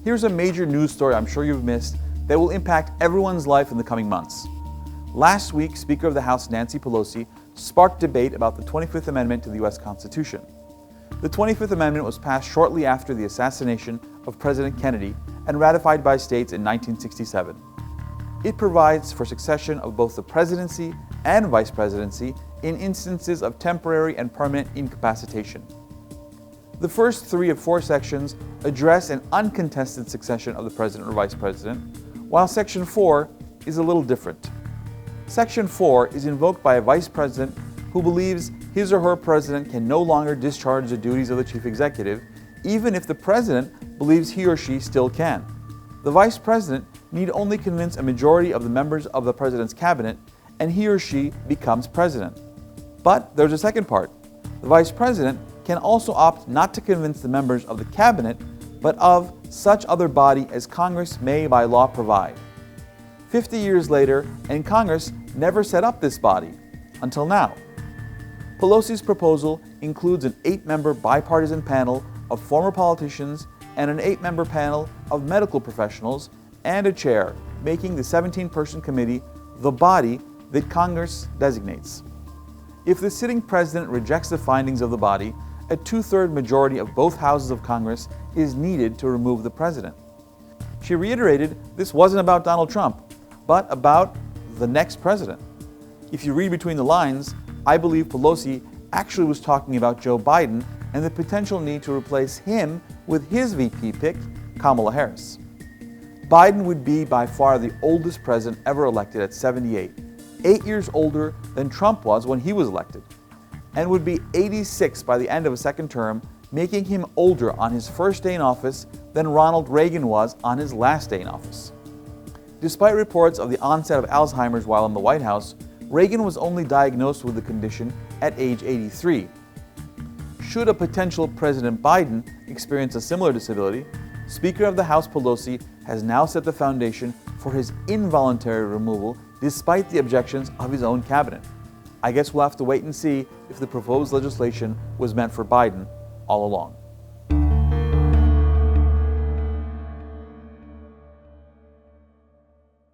Here's a major news story I'm sure you've missed that will impact everyone's life in the coming months. Last week, Speaker of the House Nancy Pelosi sparked debate about the 25th Amendment to the U.S. Constitution. The 25th Amendment was passed shortly after the assassination of President Kennedy and ratified by states in 1967. It provides for succession of both the presidency and vice presidency in instances of temporary and permanent incapacitation. The first 3 of 4 sections address an uncontested succession of the president or vice president, while Section 4 is a little different. Section 4 is invoked by a vice president who believes his or her president can no longer discharge the duties of the chief executive, even if the president believes he or she still can. The vice president need only convince a majority of the members of the president's cabinet, and he or she becomes president. But there's a second part. The vice president can also opt not to convince the members of the cabinet, but of such other body as Congress may by law provide. 50 years later, and Congress never set up this body, until now. Pelosi's proposal includes an 8-member bipartisan panel of former politicians and an 8-member panel of medical professionals and a chair, making the 17-person committee the body that Congress designates. If the sitting president rejects the findings of the body, a 2/3 majority of both houses of Congress is needed to remove the president. She reiterated this wasn't about Donald Trump, but about the next president. If you read between the lines, I believe Pelosi actually was talking about Joe Biden and the potential need to replace him with his VP pick, Kamala Harris. Biden would be by far the oldest president ever elected at 78, 8 years older than Trump was when he was elected, and would be 86 by the end of a second term, making him older on his first day in office than Ronald Reagan was on his last day in office. Despite reports of the onset of Alzheimer's while in the White House, Reagan was only diagnosed with the condition at age 83. Should a potential President Biden experience a similar disability, Speaker of the House Pelosi has now set the foundation for his involuntary removal despite the objections of his own cabinet. I guess we'll have to wait and see if the proposed legislation was meant for Biden all along.